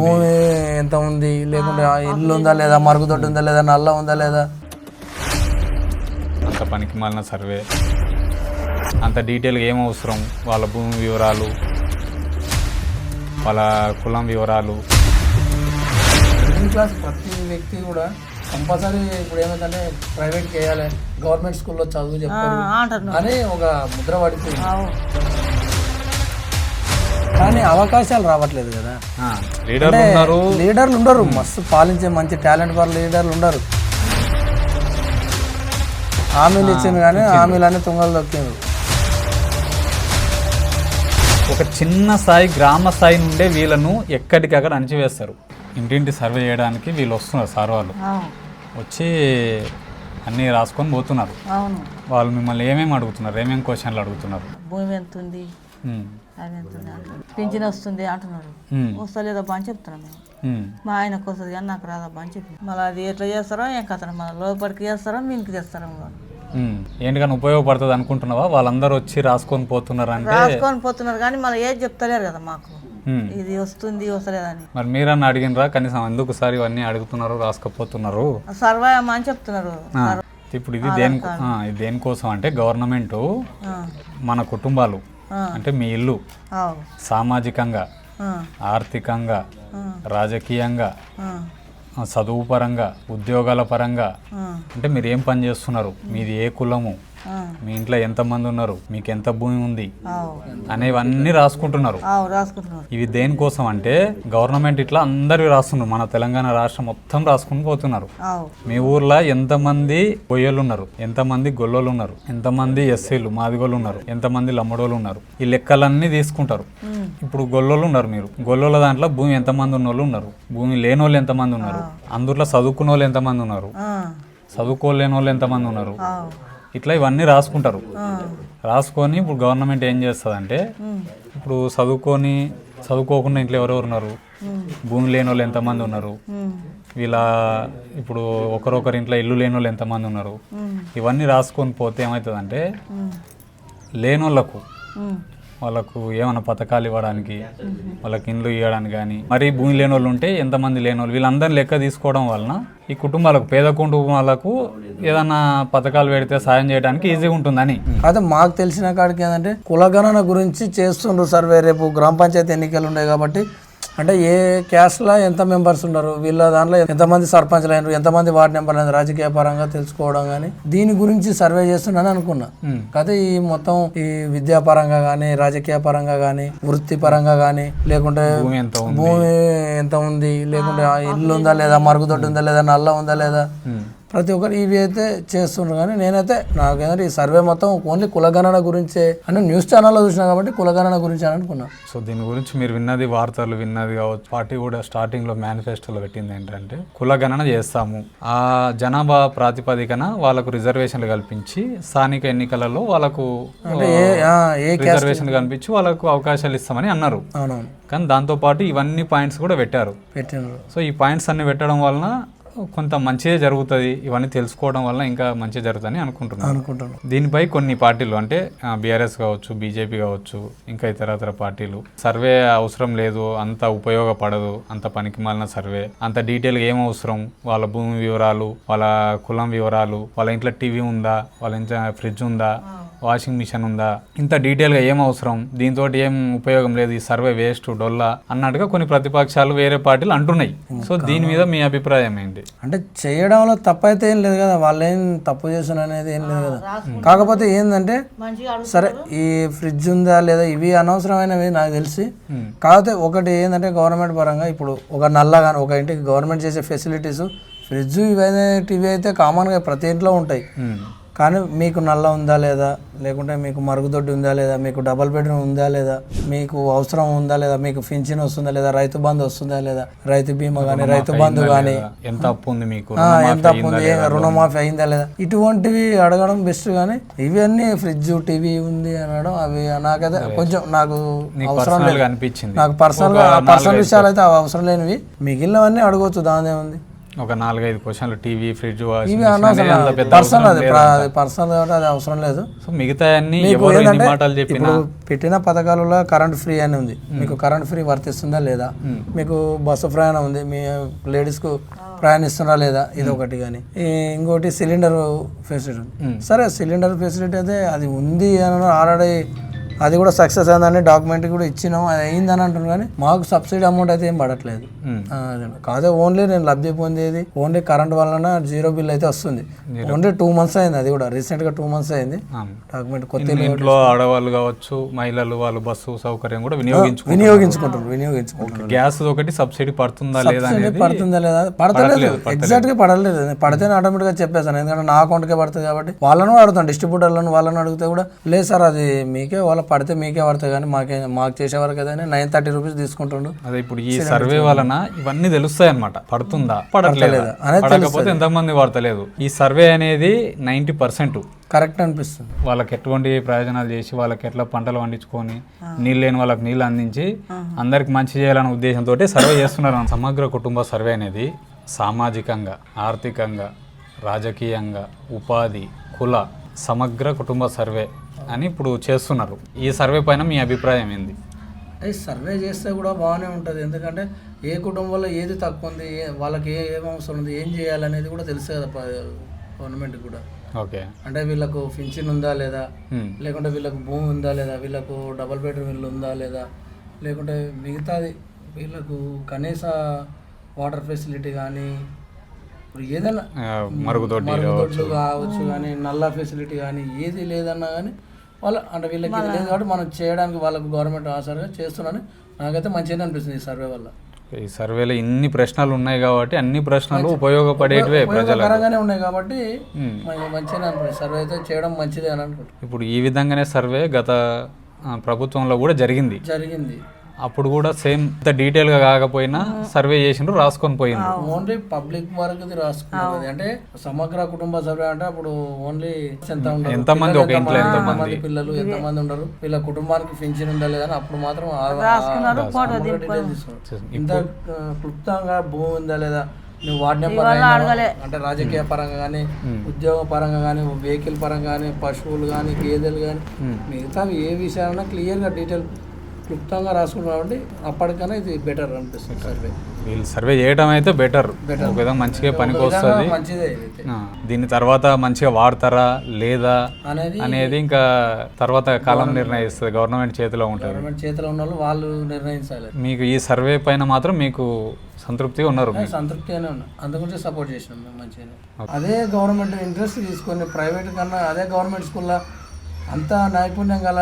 భూమి ఎంత ఉంది, లేకుంటే ఇల్లు ఉందా లేదా, మరుగుదొడ్డు ఉందా లేదా, నల్ల ఉందా లేదా, అంత పనికి మాలిన సర్వే, అంత డీటెయిల్గా ఏం అవసరం, వాళ్ళ భూమి వివరాలు, వాళ్ళ కులం వివరాలు. మిడిల్ క్లాస్ ప్రతి వ్యక్తి కూడా కంపల్సరీ ఇప్పుడు ఏమైందంటే ప్రైవేట్ చేయాలి, గవర్నమెంట్ స్కూల్లో చదువు చెప్తారు అని ఒక ముద్ర పడిపోయింది. కానీ అవకాశాలు రావట్లేదు కదా. లీడర్లు ఉండరు, మస్తు పాలించే మంచి టాలెంట్ వాళ్ళ లీడర్లు ఉండరు. హామీలు ఇచ్చింది కానీ హామీలన్నీ తుంగలు దొక్కింది. ఒక చిన్న స్థాయి గ్రామ స్థాయి నుండే వీళ్ళను ఎక్కడికక్కడ అణచివేస్తారు. ఇంటింటి సర్వే చేయడానికి వీళ్ళు వస్తున్నారు, సార్ వాళ్ళు వచ్చి అన్నీ రాసుకొని పోతున్నారు. వాళ్ళు మిమ్మల్ని ఏమేమి అడుగుతున్నారు, ఏమేమి క్వశ్చన్లు అడుగుతున్నారు? భూమి ఎంత ఉంది, అది ఎంత ఉంది అంటున్నారు, పింఛన్ వస్తుంది అంటున్నారు. వస్తలేదబ్బా అని చెప్తున్నాం మేము. మా ఆయనకు వస్తుంది కానీ నాకు రాదబ్బా అని చెప్పి, మళ్ళీ అది ఎట్లా చేస్తారో ఏం కథ, మళ్ళీ లోపలికి చేస్తారో మీనికి చేస్తారో. ఏంటికన్నా ఉపయోగపడుతుంది అనుకుంటున్నావా? వాళ్ళందరూ వచ్చి రాసుకొని పోతున్నారు అంటే రాసుకొని పోతున్నారు కానీ మళ్ళీ ఏది చెప్తలేరు కదా మాకు, ఇది వస్తుంది వస్తలేదని. మరి మీరన్నా అడిగినరా కనీసం ఎందుకు సార్ ఇవన్నీ అడుగుతున్నారు, రాసుకపోతున్నారు? సర్వే అమ్మా అని చెప్తున్నారు. ఇప్పుడు ఇది దేనికోసం అంటే గవర్నమెంట్ మన కుటుంబాలు అంటే మీ ఇల్లు సామాజికంగా, ఆర్థికంగా, రాజకీయంగా, చదువు పరంగా, ఉద్యోగాల పరంగా, అంటే మీరు ఏం పని చేస్తున్నారు, మీది ఏ కులము, మీ ఇంట్లో ఎంతమంది ఉన్నారు, మీకు ఎంత భూమి ఉంది అనేవన్నీ రాసుకుంటున్నారు. ఇవి దేనికోసం అంటే గవర్నమెంట్ ఇట్లా అందరివి రాస్తున్నారు. మన తెలంగాణ రాష్ట్రం మొత్తం రాసుకుని పోతున్నారు. మీ ఊర్లో ఎంతమంది బొయ్యలు ఉన్నారు, ఎంతమంది గొల్లోళ్ళు ఉన్నారు, ఎంతమంది ఎస్సీలు మాదిగోళ్ళు ఉన్నారు, ఎంతమంది లమ్మడోళ్ళు ఉన్నారు, ఈ లెక్కలన్నీ తీసుకుంటారు. ఇప్పుడు గొల్లోళ్ళు ఉన్నారు, మీరు గొల్లోళ్ళ దాంట్లో భూమి ఎంతమంది ఉన్నోళ్ళు ఉన్నారు, భూమి లేని వాళ్ళు ఎంతమంది ఉన్నారు, అందులో చదువుకున్న వాళ్ళు ఎంతమంది ఉన్నారు, చదువుకోలేని వాళ్ళు ఎంతమంది ఉన్నారు, ఇట్లా ఇవన్నీ రాసుకుంటారు. రాసుకొని ఇప్పుడు గవర్నమెంట్ ఏం చేస్తుంది అంటే ఇప్పుడు చదువుకోకుండా ఇంట్లో ఎవరెవరు ఉన్నారు, భూమి లేని వాళ్ళు ఎంతమంది ఉన్నారు, వీళ్ళ ఇప్పుడు ఒకరొకరి ఇంట్లో ఇల్లు లేని వాళ్ళు ఎంతమంది ఉన్నారు, ఇవన్నీ రాసుకొని పోతే ఏమవుతుందంటే లేని వాళ్ళకు ఏమైనా పథకాలు ఇవ్వడానికి, వాళ్ళకి ఇండ్లు ఇవ్వడానికి కానీ, మరి భూమి లేని వాళ్ళు ఉంటే ఎంతమంది లేని వాళ్ళు, వీళ్ళందరినీ లెక్క తీసుకోవడం వలన ఈ కుటుంబాలకు, పేద కుటుంబాలకు ఏదైనా పథకాలు పెడితే సాయం చేయడానికి ఈజీగా ఉంటుందని. అయితే మాకు తెలిసిన కాడికి ఏంటంటే కులగణన గురించి చేస్తుండ్రు సర్వే. రేపు గ్రామ పంచాయతీ ఎన్నికలు ఉన్నాయి కాబట్టి అంటే ఏ క్యాస్ట్లో ఎంత మెంబర్స్ ఉన్నారు, వీళ్ళ దాంట్లో ఎంతమంది సర్పంచ్లు అయినారు, ఎంతమంది వార్డు మెంబర్లు అయినారు, రాజకీయ పరంగా తెలుసుకోవడం కానీ దీని గురించి సర్వే చేస్తున్నాను అనుకున్నా. కాకపోతే ఈ మొత్తం ఈ విద్యాపరంగా కానీ, రాజకీయ పరంగా కానీ, వృత్తి పరంగా కానీ, లేకుంటే భూమి ఎంత ఉంది, లేకుంటే ఇల్లు ఉందా లేదా, మరుగుదొడ్డు ఉందా లేదా, నల్ల ఉందా లేదా, ప్రతి ఒక్కరు ఇవి అయితే చేస్తున్నారు. కానీ నేనైతే నాకేంటంటే ఈ సర్వే మొత్తం ఓన్లీ కులగణన గురించే అంటే న్యూస్ ఛానల్లో చూసినా కాబట్టి కులగణన గురించి అని అనుకున్నా. సో దీని గురించి మీరు విన్నది, వార్తలు విన్నది కావచ్చు. పార్టీ కూడా స్టార్టింగ్లో మేనిఫెస్టోలో పెట్టింది ఏంటంటే కులగణన చేస్తాము, ఆ జనాభా ప్రాతిపదికన వాళ్ళకు రిజర్వేషన్లు కల్పించి స్థానిక ఎన్నికలలో వాళ్ళకు రిజర్వేషన్లు కల్పించి వాళ్ళకు అవకాశాలు ఇస్తామని అన్నారు. కానీ దాంతోపాటు ఇవన్నీ పాయింట్స్ కూడా పెట్టారు. సో ఈ పాయింట్స్ అన్ని పెట్టడం వలన కొంత మంచిగా జరుగుతుంది, ఇవన్నీ తెలుసుకోవడం వల్ల ఇంకా మంచిగా జరుగుతుందని అనుకుంటున్నాను. దీనిపై కొన్ని పార్టీలు అంటే బీఆర్ఎస్ కావచ్చు, బీజేపీ కావచ్చు, ఇంకా ఇతర పార్టీలు సర్వే అవసరం లేదు, అంత ఉపయోగపడదు, అంత పనికి మాలిన సర్వే, అంత డీటెయిల్గా ఏం అవసరం, వాళ్ళ భూమి వివరాలు, వాళ్ళ కులం వివరాలు, వాళ్ళ ఇంట్లో టీవీ ఉందా, వాళ్ళ ఇంట్లో ఫ్రిడ్జ్ ఉందా, వాషింగ్ మిషన్ ఉందా, ఇంత డీటెయిల్గా ఏం అవసరం, దీంతో ఏం ఉపయోగం లేదు, ఈ సర్వే వేస్ట్ డొల్లా అన్నట్టుగా కొన్ని ప్రతిపక్షాలు వేరే పార్టీలు అంటున్నాయి. సో దీని మీద మీ అభిప్రాయం ఏంటి? అంటే చేయడంలో తప్పు అయితే ఏం లేదు కదా, వాళ్ళు ఏం తప్పు చేస్తున్నారు అనేది ఏం లేదు కదా. కాకపోతే ఏంటంటే సరే ఈ ఫ్రిడ్జ్ ఉందా లేదా ఇవి అనవసరమైనవి నాకు తెలిసి. కాకపోతే ఒకటి ఏంటంటే గవర్నమెంట్ పరంగా ఇప్పుడు ఒక నల్ల కానీ ఒక ఇంటికి గవర్నమెంట్ చేసే ఫెసిలిటీస్ ఫ్రిడ్జ్ ఇవైనా టీవీ అయితే కామన్గా ప్రతి ఇంట్లో ఉంటాయి. కానీ మీకు నల్ల ఉందా లేదా, లేకుంటే మీకు మరుగుదొడ్డి ఉందా లేదా, మీకు డబల్ బెడ్రూమ్ ఉందా లేదా, మీకు అవసరం ఉందా లేదా, మీకు పింఛన్ వస్తుందా లేదా, రైతు బంధు వస్తుందా లేదా, రైతు బీమా కానీ, రైతు బంధు కానీ, ఎంత అప్పు ఉంది మీకు, ఎంత అప్పు ఉంది, రుణమాఫీ అయిందా లేదా, ఇటువంటివి అడగడం బెస్ట్. కానీ ఇవన్నీ ఫ్రిడ్జ్ టీవీ ఉంది అనడం అవి నాకైతే కొంచెం నాకు అవసరం లేదు అనిపించింది. నాకు పర్సనల్ విషయాలు అయితే అవసరం లేనివి, మిగిలినవన్నీ అడగవచ్చు, దాని ఉంది. ఒక 4-5 క్వశ్చన్లు టీవీ, ఫ్రిడ్జ్, ఇవి అనవసరం, పర్సనల్, అది పర్సనల్ కాబట్టి అది అవసరం లేదు. సో మిగతా అన్ని ఎవరు ఎన్ని మాటలు చెప్పినా ఇప్పుడు పెట్టిన పథకాలలో కరెంట్ ఫ్రీ అని ఉంది, మీకు కరెంట్ ఫ్రీ వర్తిస్తుందా లేదా, మీకు బస్సు ప్రయాణం ఉంది, మీ లేడీస్కు ప్రయాణిస్తున్నారా లేదా, ఇది ఒకటి. కానీ ఇంకోటి సిలిండర్ ఫెసిలిటీ, సరే సిలిండర్ ఫెసిలిటీ అయితే అది ఉంది అని ఆల్రెడీ, అది కూడా సక్సెస్ అయిందని డాక్యుమెంట్ కూడా ఇచ్చినాం, అది అయిందని అంటున్నాను. కానీ మాకు సబ్సిడీ అమౌంట్ అయితే ఏం పడట్లేదు. కాదే ఓన్లీ నేను లబ్ధి పొందేది ఓన్లీ కరెంట్ వలన 0 బిల్ అయితే వస్తుంది. ఓన్లీ 2 months అయింది, అది కూడా రీసెంట్ గా 2 months అయింది. డాక్యుమెంట్ కొత్త ఇంట్లో ఆడవాళ్ళు కావచ్చు, మహిళలు వాళ్ళు బస్సు సౌకర్యం కూడా వినియోగించుకుంటారు. గ్యాస్ ఒకటి సబ్సిడీ పడుతుందా లేదా పడతలేదు, ఎగ్జాక్ట్ గా పడలేదు. పడితేనే ఆటోమేటిక్ గా చెప్పేసాను, ఎందుకంటే నా అకౌంట్కే పడుతుంది కాబట్టి. వాళ్ళను అడుగుతాను, డిస్ట్రిబ్యూటర్లను వాళ్ళని అడిగితే కూడా లేదు సార్ అది మీకే, వాళ్ళ పడితే మీకే పడతాయి, కానీ మాకు చేసే వరకు అయితే 930 రూపీస్ తీసుకుంటుండు. అదే ఇప్పుడు ఈ సర్వే వలన ఇవన్నీ తెలుస్తాయి అన్నమాట, పడుతుందా పడట్లేదు, పడకపోతే ఎంతమంది పడతలేదు. ఈ సర్వే అనేది 90% కరెక్ట్ అనిపిస్తుంది. వాళ్ళకి ఎటువంటి ప్రయోజనాలు చేసి, వాళ్ళకి ఎట్లా పంటలు పండించుకొని, నీళ్ళు లేని వాళ్ళకి నీళ్ళు అందించి అందరికి మంచి చేయాలనే ఉద్దేశంతో సర్వే చేస్తున్నారు. సమగ్ర కుటుంబ సర్వే అనేది సామాజికంగా, ఆర్థికంగా, రాజకీయంగా, ఉపాధి, కుల సమగ్ర కుటుంబ సర్వే అని ఇప్పుడు చేస్తున్నారు. ఈ సర్వే పైన మీ అభిప్రాయం ఏంది? సర్వే చేస్తే కూడా బాగానే ఉంటుంది, ఎందుకంటే ఏ కుటుంబంలో ఏది తక్కువ ఉంది, వాళ్ళకి ఏం అవసరం ఉంది, ఏం చేయాలనేది కూడా తెలుసు కదా గవర్నమెంట్ కూడా. ఓకే, అంటే వీళ్ళకు పింఛన్ ఉందా లేదా, లేకుంటే వీళ్ళకు భూమి ఉందా లేదా, వీళ్ళకు డబుల్ బెడ్రూమ్ ఇల్లు ఉందా లేదా, లేకుంటే మిగతాది వీళ్ళకు కనీస వాటర్ ఫెసిలిటీ కానీ, ఇప్పుడు ఏదైనా మరుగుదొడ్లు కావచ్చు కానీ, నల్ల ఫెసిలిటీ కానీ, ఏది లేదన్నా కానీ వాళ్ళ అంటే వీళ్ళకి ఇది లేదు కాబట్టి మనం చేయడానికి వాళ్ళకు గవర్నమెంట్ ఆసరగా చేస్తున్నాను. నాకైతే మంచిగానే అనిపిస్తుంది ఈ సర్వే వల్ల. ఈ సర్వేలో ఇన్ని ప్రశ్నలు ఉన్నాయి కాబట్టి అన్ని ప్రశ్నలు ఉపయోగపడేటివే, ఉపయోగకరంగానే ఉన్నాయి కాబట్టి మంచిగానే అనిపిస్తుంది. సర్వే అయితే చేయడం మంచిదే అని అనుకుంటున్నాను. ఇప్పుడు ఈ విధంగానే సర్వే గత ప్రభుత్వంలో కూడా జరిగింది. అప్పుడు కూడా సేమ్ డీటెయిల్ గా కాకపోయినా సర్వే చేసిండ్రు, రాసుకొని పోయింది. ఓన్లీ పబ్లిక్ వరకు రాసుకున్నది. అంటే సమగ్ర కుటుంబ సర్వే అంటే అప్పుడు ఓన్లీ ఎంతమంది, ఒక ఇంట్లో ఎంతమంది పిల్లలు, ఎంతమంది ఉండరు, వీళ్ళ కుటుంబానికి పింఛన్ ఉందా లేదని అప్పుడు మాత్రం ఇంత క్లుప్తంగా భూమి ఉందా లేదా, నువ్వు వార్డ్ నెంబర్ అంటే రాజకీయ పరంగా కానీ, ఉద్యోగ పరంగా కానీ, వెహికల్ పరంగా కానీ, పశువులు కానీ, గేదెలు కానీ, మిగతా ఏ విషయాలన్నా క్లియర్గా డీటెయిల్ క్లుప్తంగా రాసుకున్నాం కాబట్టి అప్పటికన్నా ఇది బెటర్ అనిపిస్తుంది సర్వే. వీళ్ళు సర్వే చేయడం అయితే బెటర్, ఒక విధంగా మంచిగా పనికి వస్తుంది. దీని తర్వాత మంచిగా వాడతారా లేదా అనేది ఇంకా తర్వాత కాలం నిర్ణయిస్తుంది, గవర్నమెంట్ చేతిలో ఉంటుంది. గవర్నమెంట్ చేతిలో ఉన్న వాళ్ళు నిర్ణయించాలి. మీకు ఈ సర్వే పైన మాత్రం మీకు సంతృప్తిగా ఉన్నారు? సంతృప్తిగానే ఉన్నా, అందుగురించి సపోర్ట్ చేసినాం మేము మంచిగానే. అదే గవర్నమెంట్ ఇంట్రెస్ట్ తీసుకొని ప్రైవేట్ కన్నా అదే గవర్నమెంట్ స్కూల్లో అంత నైపుణ్యం గల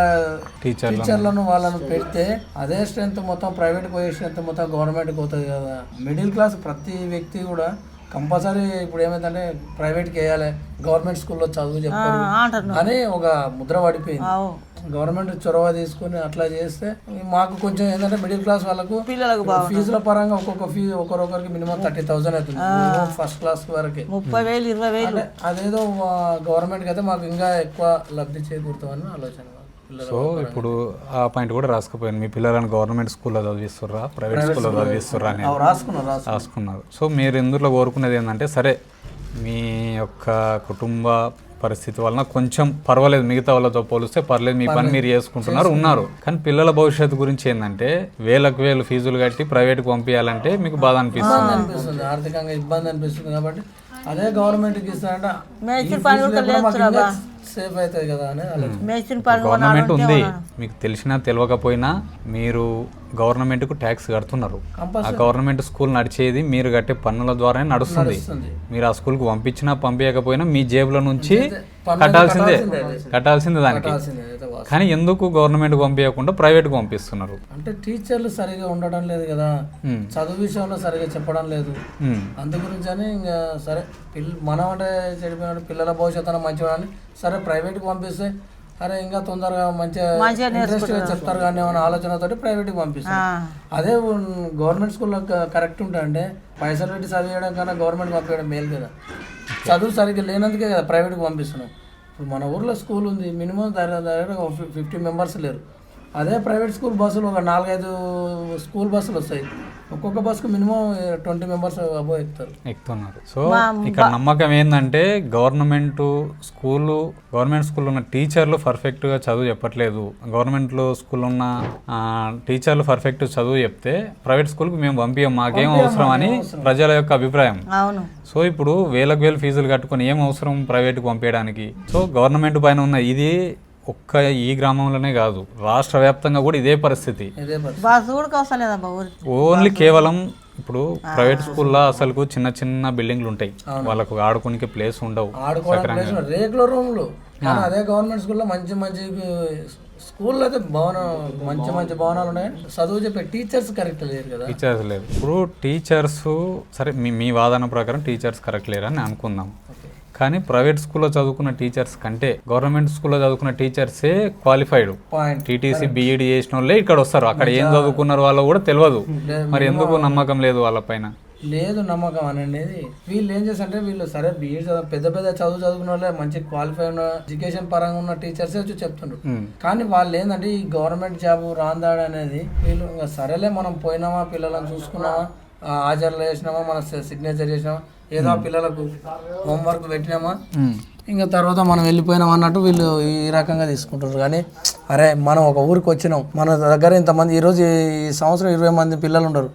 టీచర్లను వాళ్ళను పెడితే అదే స్ట్రెంత్ మొత్తం ప్రైవేట్ పోయే స్ట్రెంత్ మొత్తం గవర్నమెంట్కి పోతుంది కదా. మిడిల్ క్లాస్ ప్రతి వ్యక్తి కూడా కంపల్సరీ ఇప్పుడు ఏమైందంటే ప్రైవేట్కి వేయాలి, గవర్నమెంట్ స్కూల్లో చదువు చెప్తారు అని ఒక ముద్ర పడిపోయింది. గవర్నమెంట్ చొరవ తీసుకుని అట్లా చేస్తే మాకు కొంచెం ఏంటంటే మిడిల్ క్లాస్ వాళ్ళకు ఫీజుల పరంగా ఒక్కొక్క ఫీజు ఒకరొకరికి మినిమం 30,000 అవుతుంది ఫస్ట్ క్లాస్ వరకు. 30,000 20,000 అదేదో గవర్నమెంట్కి అయితే మాకు ఇంకా ఎక్కువ లబ్ధి చేకూరుతామని ఆలోచన. సో ఇప్పుడు ఆ పాయింట్ కూడా రాసుకుపోయాను, మీ పిల్లలను గవర్నమెంట్ స్కూల్లో చదివిస్తుర్రా, ప్రైవేట్ స్కూల్లో చదివిస్తుర్రా అని రాసుకున్నారు. సో మీరు ఇందులో కోరుకునేది ఏంటంటే, సరే మీ యొక్క కుటుంబ పరిస్థితి వలన కొంచెం పర్వాలేదు, మిగతా వాళ్ళతో పోలిస్తే పర్లేదు, మీ పని మీరు ఉన్నారు. కానీ పిల్లల భవిష్యత్తు గురించి ఏంటంటే వేలకు వేలు ఫీజులు కట్టి ప్రైవేట్కి పంపించాలంటే మీకు బాధ అనిపిస్తుంది, ఆర్థికంగా ఇబ్బంది అనిపిస్తుంది. కాబట్టి అదే గవర్నమెంట్కి ఇస్తారంటే సేఫ్ అవుతుంది కదా అని గవర్నమెంట్ ఉంది. మీకు తెలిసినా తెలియకపోయినా మీరు గవర్నమెంట్కు ట్యాక్స్ కడుతున్నారు. ఆ గవర్నమెంట్ స్కూల్ నడిచేది మీరు కట్టే పన్నుల ద్వారానే నడుస్తుంది. మీరు ఆ స్కూల్కి పంపించినా పంపించకపోయినా మీ జేబుల నుంచి కట్టాల్సిందే దానికి. కానీ ఎందుకు గవర్నమెంట్ పంపించకుండా ప్రైవేట్కి పంపిస్తున్నారు? అంటే టీచర్లు సరిగా ఉండడం లేదు కదా, చదువు విషయంలో సరిగా చెప్పడం లేదు. అందు గురించి అని ఇంకా సరే మనం అంటే చెడిపోయిన పిల్లల భవిష్యత్తు మంచిగా సరే ప్రైవేట్కి పంపిస్తే అరే ఇంకా తొందరగా మంచిగా ఇంట్రెస్ట్గా చెప్తారు కానీ ఏమైనా ఆలోచనతోటి ప్రైవేట్కి పంపిస్తారు. అదే గవర్నమెంట్ స్కూల్లో కరెక్ట్ ఉంటాయంటే పైసలు పెట్టి చదివేయడం కన్నా గవర్నమెంట్ పంపించడం మేలు కదా. చదువు సరిగ్గా లేనందుకే కదా ప్రైవేట్కి పంపిస్తున్నాం. ఇప్పుడు మన ఊర్లో స్కూల్ ఉంది, మినిమం దగ్గర 50 మెంబర్స్ లేరు. అదే ప్రైవేట్ స్కూల్ బస్సులు ఒక 4-5 స్కూల్ బస్సులు వస్తాయి, ఒక్కొక్క బస్సుకు మినిమం 20 మెంబర్స్ అబో ఎక్కుతున్నారు. సో ఇక్కడ నమ్మకం ఏంటంటే గవర్నమెంట్ స్కూల్లో ఉన్న టీచర్లు పర్ఫెక్ట్గా చదువు చెప్పట్లేదు, గవర్నమెంట్ స్కూల్లో ఉన్న టీచర్లు పర్ఫెక్ట్ చదువు చెప్తే ప్రైవేట్ స్కూల్కి మేము పంపించాం, మాకేం అవసరం అని ప్రజల యొక్క అభిప్రాయం. సో ఇప్పుడు వేలకు వేలు ఫీజులు కట్టుకొని ఏం అవసరం ప్రైవేట్కి పంపించడానికి. సో గవర్నమెంట్ పైన ఉన్న ఇది ఒక్క ఈ గ్రామంలోనే కాదు, రాష్ట్ర వ్యాప్తంగా కూడా ఇదే పరిస్థితి. ఓన్లీ కేవలం ఇప్పుడు ప్రైవేట్ స్కూల్లో అసలు చిన్న చిన్న బిల్డింగ్లు ఉంటాయి, వాళ్ళకు ఆడుకోనికి ప్లేస్ ఉండవు, రేకుల రూమ్లు. అదే గవర్నమెంట్ స్కూల్లో మంచి మంచి స్కూల్లో అయితే మంచి మంచి భవనాలు ఉన్నాయి, చదువు చెప్పే టీచర్స్ కరెక్ట్ లేరు కదా. టీచర్స్ లేరు. ఇప్పుడు టీచర్స్ సరే మీ వాదన ప్రకారం టీచర్స్ కరెక్ట్ లేరు అని అనుకుందాం, కానీ ప్రైవేట్ స్కూల్లో చదువుకున్న టీచర్స్ కంటే గవర్నమెంట్ స్కూల్లో చదువుకున్న టీచర్సే క్వాలిఫైడ్. టీటీసీ బీఈడి చేసిన వాళ్ళే ఇక్కడ వస్తారు, అక్కడ ఏం చదువుకున్నారు వాళ్ళో కూడా తెలియదు. మరి ఎందుకు నమ్మకం లేదు వాళ్ళపైన? లేదు నమ్మకం అనేది. వీళ్ళు ఏం చేస్తారంటే వీళ్ళు సరే బీఈడి పెద్ద పెద్ద చదువుకున్న వాళ్ళే మంచి క్వాలిఫై ఉన్న ఎడ్యుకేషన్ పరంగా ఉన్న టీచర్సే వచ్చి చెప్తుండ్రు. కానీ వాళ్ళు ఏంటంటే ఈ గవర్నమెంట్ జాబ్ రాందాడు అనేది వీళ్ళు ఇంకా సరేలే మనం పోయినామా, పిల్లలను చూసుకున్నామా, హాజరులు వేసినామా, మన సిగ్నేచర్ చేసినామా, ఏదో పిల్లలకు హోంవర్క్ పెట్టినామా, ఇంకా తర్వాత మనం వెళ్ళిపోయినాం అన్నట్టు వీళ్ళు ఈ రకంగా తీసుకుంటారు. కానీ అరే మనం ఒక ఊరికి వచ్చినాం, మన దగ్గర ఇంతమంది ఈరోజు ఈ సంవత్సరం 20 మంది పిల్లలు ఉండరు,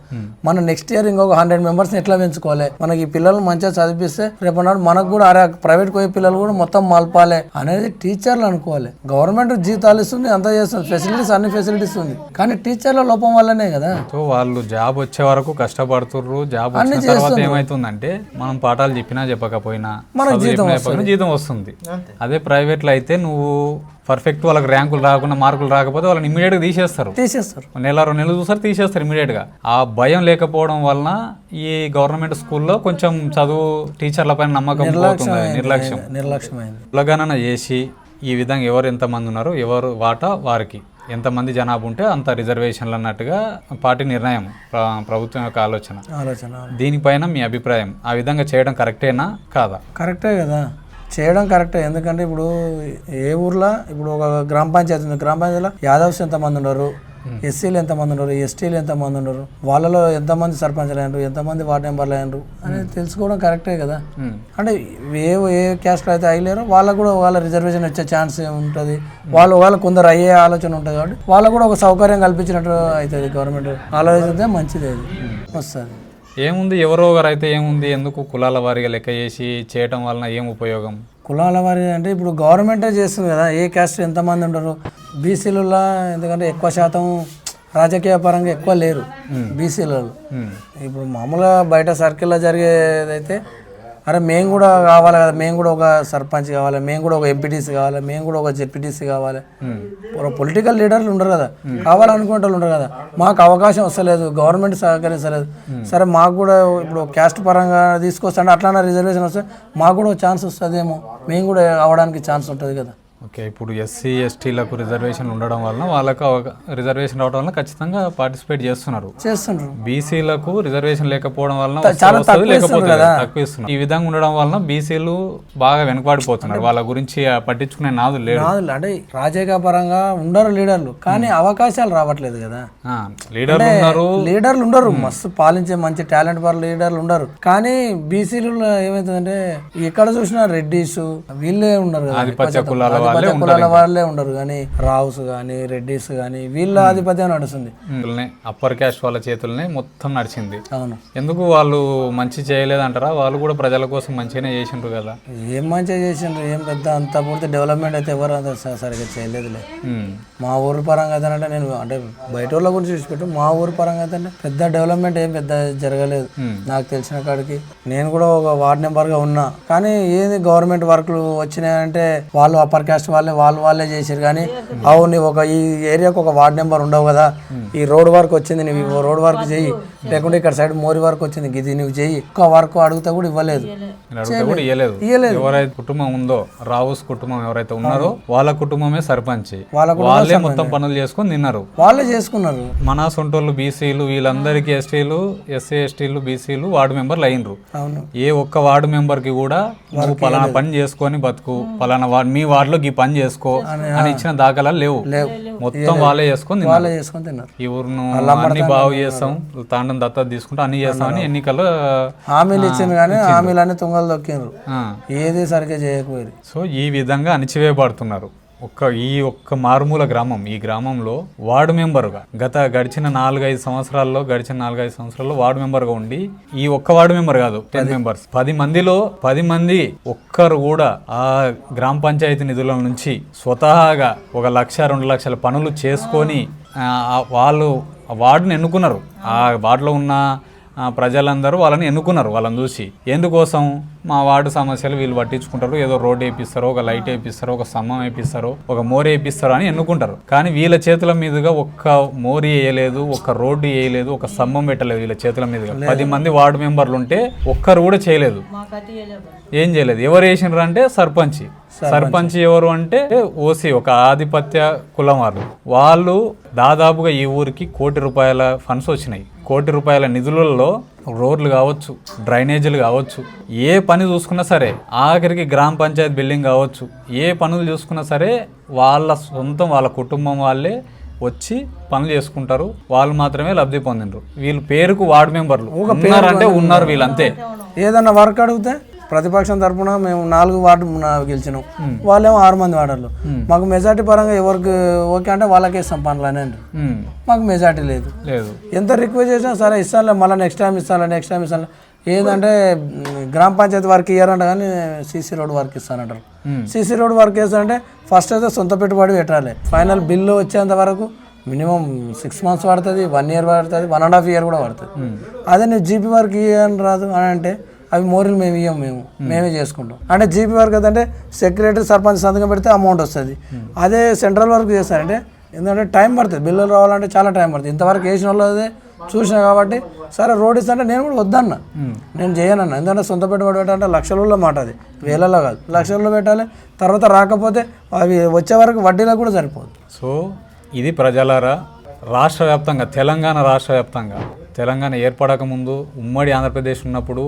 మనం నెక్స్ట్ ఇయర్ ఇంకొక 100 మెంబర్స్ని ఎట్లా పెంచుకోవాలి, మనకి ఈ పిల్లలు మంచిగా చదివిస్తే రేపన్నాడు మనకు కూడా అరే ప్రైవేట్ పోయే పిల్లలు కూడా మొత్తం మలపాలి అనేది టీచర్లు అనుకోవాలి. గవర్నమెంట్ జీతాలు ఇస్తుంది, అంతా చేస్తుంది, ఫెసిలిటీస్ అన్ని ఫెసిలిటీస్ ఉంది, కానీ టీచర్ల లోపం వల్లనే కదా. సో వాళ్ళు జాబ్ వచ్చే వరకు కష్టపడుతుర్రు, జాబ్ వచ్చిన తర్వాత ఏమైతుందంటే మనం పాఠాలు చెప్పినా చెప్పకపోయినా మనకు జీతం వస్తుంది. అదే ప్రైవేట్లో అయితే నువ్వు పర్ఫెక్ట్ వాళ్ళకి ర్యాంకులు రాకుండా మార్కులు రాకపోతే వాళ్ళని ఇమీడియట్గా తీసేస్తారు, నెల 2 నెలలు చూసారు తీసేస్తారు ఇమీడియట్గా. ఆ భయం లేకపోవడం వలన ఈ గవర్నమెంట్ స్కూల్లో కొంచెం చదువు టీచర్ల పైన నమ్మకం పోతుంది, నిర్లక్ష్యమైంది. కులగణన చేసి ఈ విధంగా ఎవరు ఎంతమంది ఉన్నారో ఎవరు వాటా వారికి, ఎంతమంది జనాభా ఉంటే అంత రిజర్వేషన్లు అన్నట్టుగా పార్టీ నిర్ణయం, ప్రభుత్వం యొక్క ఆలోచన. దీనిపైన మీ అభిప్రాయం, ఆ విధంగా చేయడం కరెక్టేనా కాదా? కరెక్టే కదా, చేయడం కరెక్టే. ఎందుకంటే ఇప్పుడు ఏ ఊర్లో ఇప్పుడు ఒక గ్రామ పంచాయతీ ఉంది, గ్రామ పంచాయతీలో యాదవ్స్ ఎంతమంది ఉన్నారు, ఎస్సీలు ఎంతమంది ఉన్నారు, ఎస్టీలు ఎంతమంది ఉన్నారు, వాళ్ళలో ఎంతమంది సర్పంచ్లు అయినారు, ఎంతమంది వార్డు మెంబర్లు అయినారు అనేది తెలుసుకోవడం కరెక్టే కదా. అంటే ఏ క్యాస్ట్లో అయితే అయ్యలేరో వాళ్ళకు కూడా వాళ్ళ రిజర్వేషన్ వచ్చే ఛాన్స్ ఉంటుంది, వాళ్ళు కొందరు అయ్యే ఆలోచన ఉంటుంది కాబట్టి వాళ్ళకు కూడా ఒక సౌకర్యం కల్పించినట్టు అవుతుంది. గవర్నమెంట్ ఆలోచిస్తే మంచిది అది వస్తుంది. ఏముంది ఎవరో ఒకరు అయితే ఏముంది, ఎందుకు కులాల వారీగా లెక్క చేసి చేయటం వలన ఏం ఉపయోగం? కులాల వారి అంటే ఇప్పుడు గవర్నమెంటే చేస్తుంది కదా, ఏ క్యాస్ట్ ఎంతమంది ఉంటారు బీసీలలో, ఎందుకంటే ఎక్కువ శాతం రాజకీయ పరంగా ఎక్కువ లేరు బీసీలలో. ఇప్పుడు మామూలుగా బయట సర్కిల్లో జరిగేదైతే అరే మేము కూడా కావాలి కదా, మేము కూడా ఒక సర్పంచ్ కావాలి, మేము కూడా ఒక ఎంపీటీసీ కావాలి, మేము కూడా ఒక జెడ్పీటీసీ కావాలి, పొలిటికల్ లీడర్లు ఉండరు కదా, కావాలనుకునే వాళ్ళు ఉండరు కదా. మాకు అవకాశం వస్తలేదు, గవర్నమెంట్ సహకరించలేదు, సరే మాకు కూడా ఇప్పుడు క్యాస్ట్ పరంగా తీసుకొస్తాంటే అట్లానే రిజర్వేషన్ వస్తే మాకు కూడా ఛాన్స్ వస్తుందేమో, మేము కూడా అవడానికి ఛాన్స్ ఉంటుంది కదా. ఓకే, ఇప్పుడు ఎస్సీ ఎస్టీలకు రిజర్వేషన్ ఉండడం వలన వాళ్ళకు రిజర్వేషన్ రావడం వల్ల ఖచ్చితంగా పార్టిసిపేట్ చేస్తున్నారు. బీసీలకు రిజర్వేషన్ లేకపోవడం వలన తక్కువ ఇస్తున్నారు. ఈ విధంగా ఉండడం వలన బీసీలు బాగా వెనుకబడిపోతున్నారు, వాళ్ళ గురించి పట్టించుకునే నాదులు లేదు. అంటే రాజకీయ పరంగా ఉండరు లీడర్లు, కానీ అవకాశాలు రావట్లేదు కదా. లీడర్లు ఉండరు, మస్తు పాలించే మంచి టాలెంట్ పర్ లీడర్లు ఉండరు, కానీ బీసీలు ఏమైతుందంటే ఎక్కడ చూసినా రెడ్డిస్ వీళ్ళే ఉన్నారు, ఆధిపత్య కులాల వాళ్ళే ఉండరు, కానీ రావుస్ గానీ రెడ్డిస్ గానీ వీళ్ళ ఆధిపత్యం నడుస్తుంది. అప్పర్ క్యాస్ట్ వాళ్ళ చేతుల్నే మొత్తం నడిచింది. అవును, ఎందుకు వాళ్ళు మంచి చేయలేదంటారా? వాళ్ళు కూడా ప్రజల కోసం మంచిగానే చేసిండ్రు కదా. ఏం మంచిగా చేసిండ్రు, ఏం పెద్ద అంత పూర్తి డెవలప్మెంట్ అయితే ఎవరు అంత సరిగ్గా చేయలేదులే. మా ఊరు పరంగా అయితే అంటే నేను అంటే బయట వాళ్ళ గురించి చూసిపెట్టు, మా ఊరు పరంగా అయితే అంటే పెద్ద డెవలప్మెంట్ ఏం పెద్ద జరగలేదు నాకు తెలిసిన కాడికి. నేను కూడా ఒక వార్డ్ మెంబర్గా ఉన్నా, కానీ ఏది గవర్నమెంట్ వర్క్లు వచ్చినాయంటే వాళ్ళు అప్పర్ క్యాస్ట్ వాళ్ళే చేసారు. కానీ అవును ఒక ఈ ఏరియాకు ఒక వార్డ్ నెంబర్ ఉండవు కదా, ఈ రోడ్ వర్క్ వచ్చింది నువ్వు రోడ్ వర్క్ చెయ్యి, లేకుంటే ఇక్కడ సైడ్ మోరి వర్క్ వచ్చింది ఇది నువ్వు చెయ్యి, ఒక్క వర్క్ అడుగుతా కూడా ఇవ్వలేదు. ఎవరైతే కుటుంబం ఉందో రావుస్ కుటుంబం ఎవరైతే ఉన్నారో వాళ్ళ కుటుంబమే సర్పంచ్, వాళ్ళే మొత్తం పనులు చేసుకుని తిన్నారు, వాళ్ళే చేసుకున్నారు. మన సొంటోళ్ళు బీసీలు వీళ్ళందరికీ ఎస్టీలు ఎస్సీ ఎస్టీలు బీసీలు వార్డు మెంబర్లు అయినరు. ఏ ఒక్క వార్డు మెంబర్ కి కూడా నువ్వు పలానా పని చేసుకొని బతుకు, పలానా మీ వార్డులో ఈ పని చేసుకో అని ఇచ్చిన దాఖలాలు లేవు. మొత్తం వాళ్ళే చేసుకొని తిన్నారు. ఈ ఊరును అన్ని బాగు చేస్తాం, తాండం దత్తత తీసుకుంటా అన్ని చేస్తామని ఎన్నికల్లో హామీలు ఇచ్చింది కానీ హామీలన్నీ తుంగలు దొక్కిండ్రు, ఏది సరిగ్గా చేయకపోయారు. సో ఈ విధంగా అణిచివేయబడుతున్నారు. ఈ ఒక్క మారుమూల గ్రామం, ఈ గ్రామంలో వార్డు మెంబర్గా గడిచిన 4-5 సంవత్సరాల్లో వార్డు మెంబర్గా ఉండి, ఈ ఒక్క వార్డు మెంబర్ కాదు 10 మెంబర్స్ 10 మందిలో 10 మంది ఒక్కరు కూడా ఆ గ్రామ పంచాయతీ నిధుల నుంచి స్వతహాగా 1 లక్ష 2 లక్షల పనులు చేసుకొని వాళ్ళు వార్డుని ఎన్నుకున్నారు. ఆ వార్డులో ఉన్న ప్రజలందరూ వాళ్ళని ఎన్నుకున్నారు. వాళ్ళని చూసి ఎందుకోసం మా వార్డు సమస్యలు వీళ్ళు పట్టించుకుంటారు, ఏదో రోడ్ వేపిస్తారో, ఒక లైట్ వేపిస్తారో, ఒక స్తంభం వేపిస్తారో, ఒక మోరీ వేపిస్తారో అని ఎన్నుకుంటారు. కానీ వీళ్ళ చేతుల మీదుగా ఒక్క మోరీ వేయలేదు, ఒక రోడ్డు వేయలేదు, ఒక స్తంభం పెట్టలేదు. వీళ్ళ చేతుల మీదుగా 10 మంది వార్డు మెంబర్లు ఉంటే ఒక్కరు కూడా చేయలేదు. ఏం చేయలేదు. ఎవరు వేసినారు అంటే సర్పంచ్ ఎవరు అంటే ఓసీ, ఒక ఆధిపత్య కులం వాళ్ళు దాదాపుగా ఈ ఊరికి ₹1 కోటి ఫండ్స్ వచ్చినాయి. ₹1 కోటి నిధులలో రోడ్లు కావచ్చు, డ్రైనేజీలు కావచ్చు, ఏ పని చూసుకున్నా సరే, ఆఖరికి గ్రామ పంచాయతీ బిల్డింగ్ కావచ్చు, ఏ పనులు చూసుకున్నా సరే వాళ్ళ కుటుంబం వాళ్ళే వచ్చి పనులు చేసుకుంటారు. వాళ్ళు మాత్రమే లబ్ధి పొందినరు. వీళ్ళు పేరుకు వార్డు మెంబర్లు ఉన్నారంటే ఉన్నారు వీళ్ళంతే. ఏదన్నా వర్క్ అడిగితే ప్రతిపక్షం తరఫున మేము 4 వార్డు గెలిచినాం, వాళ్ళేమో 6 మంది వార్డర్లు. మాకు మెజార్టీ పరంగా ఎవరికి ఓకే అంటే వాళ్ళకే ఇస్తాం పనులు అని అంటారు. మాకు మెజార్టీ లేదు. ఎంత రిక్వెస్ట్ చేసినా సరే ఇస్తానులే, మళ్ళీ నెక్స్ట్ టైం ఇస్తాను. ఏంటంటే గ్రామ పంచాయతీ వర్క్ ఇయ్యారంట కానీ సీసీ రోడ్ వర్క్ ఇస్తానంటారు. సీసీ రోడ్ వర్క్ వేస్తానంటే ఫస్ట్ అయితే సొంత పెట్టుబడి పెట్టాలి. ఫైనల్ బిల్లు వచ్చేంత వరకు మినిమం 6 మంత్స్ పడుతుంది, 1 year పడుతుంది, 1.5 years కూడా పడుతుంది. అదే నువ్వు జీపీ వర్క్ ఇయ్యని రాదు అని అంటే అవి మోరీలు మేమే చేసుకుంటాం. అంటే జీపీ వర్క్ అంటే సెక్రటరీ సర్పంచ్ సంతకం పెడితే అమౌంట్ వస్తుంది. అదే సెంట్రల్ వర్క్ చేస్తారంటే ఎందుకంటే టైం పడుతుంది, బిల్లులు రావాలంటే చాలా టైం పడుతుంది. ఇంతవరకు వేసిన వాళ్ళదే చూసినా కాబట్టి సరే రోడ్ ఇస్తా అంటే నేను కూడా వద్దన్నా, నేను చేయనన్నా. ఎందుకంటే సొంత పెట్టుబడి పెట్టాలంటే లక్షలలో మాట, అది వేలలో కాదు, లక్షలలో పెట్టాలి. తర్వాత రాకపోతే అవి వచ్చే వరకు వడ్డీలో కూడా సరిపోదు. సో ఇది ప్రజలారా, రాష్ట్ర వ్యాప్తంగా తెలంగాణ ఏర్పడక ముందు ఉమ్మడి ఆంధ్రప్రదేశ్ ఉన్నప్పుడు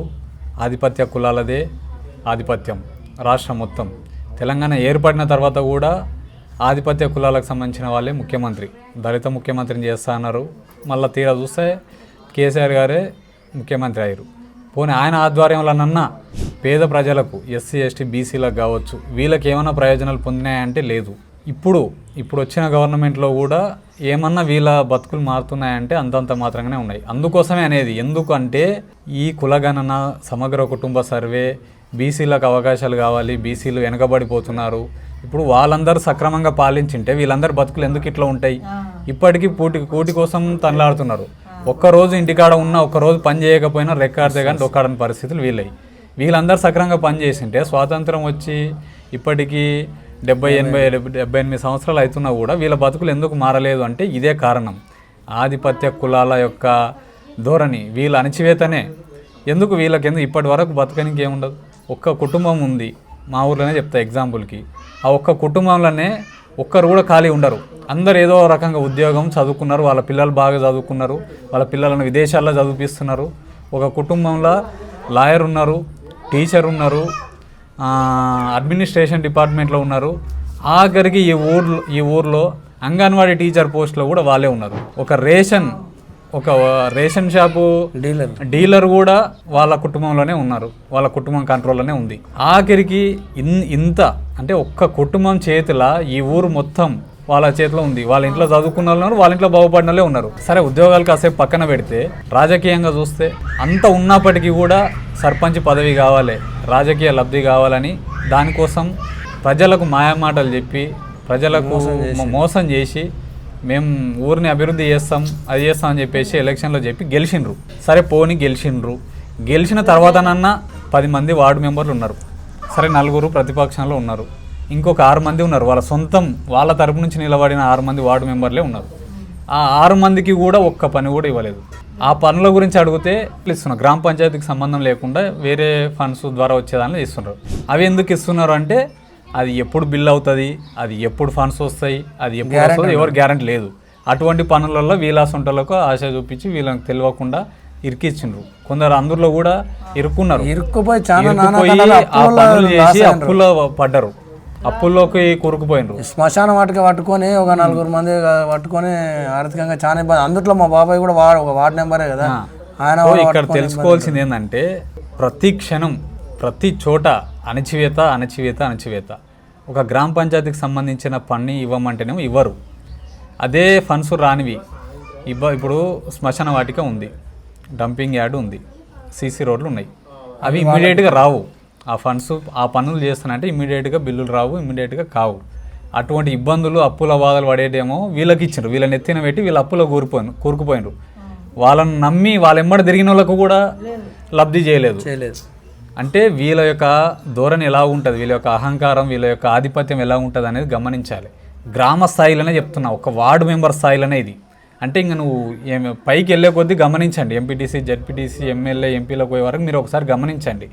ఆధిపత్య కులాలదే ఆధిపత్యం రాష్ట్రం మొత్తం. తెలంగాణ ఏర్పడిన తర్వాత కూడా ఆధిపత్య కులాలకు సంబంధించిన వాళ్ళే ముఖ్యమంత్రి, దళిత ముఖ్యమంత్రిని చేస్తా అన్నారు. మళ్ళీ తీరా చూస్తే కేసీఆర్ గారే ముఖ్యమంత్రి అయ్యారు. పోనీ ఆయన ఆధ్వర్యంలోనన్నా పేద ప్రజలకు, ఎస్సీ ఎస్టీ బీసీలకు కావచ్చు, వీళ్ళకి ఏమైనా ప్రయోజనాలు పొందినాయంటే లేదు. ఇప్పుడు వచ్చిన గవర్నమెంట్లో కూడా ఏమన్నా వీళ్ళ బతుకులు మారుతున్నాయంటే అంతంత మాత్రంగానే ఉన్నాయి. అందుకోసమే అనేది, ఎందుకంటే ఈ కులగణన, సమగ్ర కుటుంబ సర్వే, బీసీలకు అవకాశాలు కావాలి, బీసీలు వెనకబడిపోతున్నారు. ఇప్పుడు వాళ్ళందరూ సక్రమంగా పాలించింటే వీళ్ళందరూ బతుకులు ఎందుకు ఇట్లా ఉంటాయి? ఇప్పటికీ కూటి కోసం తనలాడుతున్నారు. ఒక్కరోజు ఇంటికాడ ఉన్న, ఒక్కరోజు పని చేయకపోయినా రెక్కాడితే కానీ దొక్కాడని పరిస్థితులు వీళ్ళందరూ సక్రమంగా పని చేసింటే స్వాతంత్రం వచ్చి ఇప్పటికీ 70-80-78 సంవత్సరాలు అవుతున్నా కూడా వీళ్ళ బతుకులు ఎందుకు మారలేదు అంటే ఇదే కారణం. ఆధిపత్య కులాల యొక్క ధోరణి, వీళ్ళ అణచివేతనే. ఎందుకు ఇప్పటి వరకు బతకనికి ఏముండదు. ఒక్క కుటుంబం ఉంది మా ఊర్లోనే చెప్తా ఎగ్జాంపుల్కి. ఆ ఒక్క కుటుంబంలోనే ఒక్కరు కూడా ఖాళీ ఉండరు. అందరు ఏదో రకంగా ఉద్యోగం చదువుకున్నారు, వాళ్ళ పిల్లలు బాగా చదువుకున్నారు, వాళ్ళ పిల్లలను విదేశాల్లో చదివిస్తున్నారు. ఒక కుటుంబంలో లాయర్ ఉన్నారు, టీచర్ ఉన్నారు, అడ్మినిస్ట్రేషన్ డిపార్ట్మెంట్లో ఉన్నారు. ఆఖరికి ఈ ఊర్లో అంగన్వాడీ టీచర్ పోస్ట్లో కూడా వాళ్ళే ఉన్నారు. ఒక రేషన్ షాపు డీలర్ కూడా వాళ్ళ కుటుంబంలోనే ఉన్నారు, వాళ్ళ కుటుంబం కంట్రోల్లోనే ఉంది. ఆఖరికి ఇంత అంటే ఒక్క కుటుంబం చేతిలో ఈ ఊరు మొత్తం వాళ్ళ చేతిలో ఉంది. వాళ్ళ ఇంట్లో చదువుకున్న వాళ్ళు ఉన్నారు, వాళ్ళ ఇంట్లో బాగుపడిన వాళ్ళే ఉన్నారు. సరే, ఉద్యోగాలు కాసేపు పక్కన పెడితే రాజకీయంగా చూస్తే అంత ఉన్నప్పటికీ కూడా సర్పంచ్ పదవి కావాలి, రాజకీయ లబ్ధి కావాలని దానికోసం ప్రజలకు మాయమాటలు చెప్పి, ప్రజలకు మోసం చేసి మేము ఊరిని అభివృద్ధి చేస్తాం, అది చేస్తాం అని చెప్పేసి ఎలక్షన్లో చెప్పి గెలిచిండ్రు. సరే పోని గెలిచిన తర్వాతనన్నా 10 మంది వార్డు మెంబర్లు ఉన్నారు. సరే 4 ప్రతిపక్షంలో ఉన్నారు, ఇంకొక 6 మంది ఉన్నారు వాళ్ళ తరపు నుంచి నిలబడిన 6 మంది వార్డు మెంబర్లే ఉన్నారు. ఆ 6 మందికి కూడా ఒక్క పని కూడా ఇవ్వలేదు. ఆ పనుల గురించి అడిగితే ఇస్తున్నారు, గ్రామ పంచాయతీకి సంబంధం లేకుండా వేరే ఫండ్స్ ద్వారా వచ్చేదాన్ని ఇస్తున్నారు. అవి ఎందుకు ఇస్తున్నారు అంటే అది ఎప్పుడు బిల్ అవుతుంది, అది ఎప్పుడు ఫండ్స్ వస్తాయి, అది ఎప్పుడు వస్తుంది, ఎవరు గ్యారంటీ లేదు. అటువంటి పనులలో వీలాసొంటలకు ఆశ చూపించి వీళ్ళకి తెలియకుండా ఇరికిచ్చిండ్రు. కొందరు అందులో కూడా ఇరుక్కున్నారు, ఇరుక్కుపోయి ఆ పనులు చేసి అప్పుల్లో పడ్డారు. అప్పుల్లోకి కూరుకుపోయినరు. శ్మశాన వాటికి పట్టుకొని ఒక 4 మంది పట్టుకొని ఆర్థికంగా చాలా ఇబ్బంది. అందుట్లో మా బాబాయ్ కూడా ఒక వార్డు నెంబరే కదా ఆయన. ఇక్కడ తెలుసుకోవాల్సింది ఏంటంటే ప్రతి క్షణం ప్రతి చోట అణచివేత అణచివేత అణచివేత. ఒక గ్రామ పంచాయతీకి సంబంధించిన పని ఇవ్వమంటేనేమో ఇవ్వరు. అదే ఫండ్స్ రానివి ఇప్పుడు శ్మశాన వాటిక ఉంది, డంపింగ్ యార్డ్ ఉంది, సీసీ రోడ్లు ఉన్నాయి, అవి ఇమ్మీడియట్గా రావు. ఆ ఫండ్స్ ఆ పనులు చేస్తానంటే ఇమ్మీడియట్గా బిల్లులు రావు, ఇమ్మీడియట్గా కావు. అటువంటి ఇబ్బందులు అప్పుల బాధలు పడేటేమో వీళ్ళకి ఇచ్చారు, వీళ్ళని ఎత్తిన పెట్టి వీళ్ళు అప్పులో కూరుకుపోయినారు. వాళ్ళని నమ్మి వాళ్ళ ఎమ్మడి తిరిగిన వాళ్ళకు కూడా లబ్ధి చేయలేదు. అంటే వీళ్ళ యొక్క ధోరణి ఎలా ఉంటుంది, వీళ్ళ యొక్క అహంకారం, వీళ్ళ యొక్క ఆధిపత్యం ఎలా ఉంటుంది అనేది గమనించాలి. గ్రామ స్థాయిలోనే చెప్తున్నా, ఒక వార్డు మెంబర్ స్థాయిలోనే ఇది. అంటే ఇంక నువ్వు పైకి వెళ్ళే కొద్దీ గమనించండి, ఎంపీటీసీ, జెడ్పీటీసీ, ఎమ్మెల్యే, ఎంపీలకు పోయే వరకు మీరు ఒకసారి గమనించండి.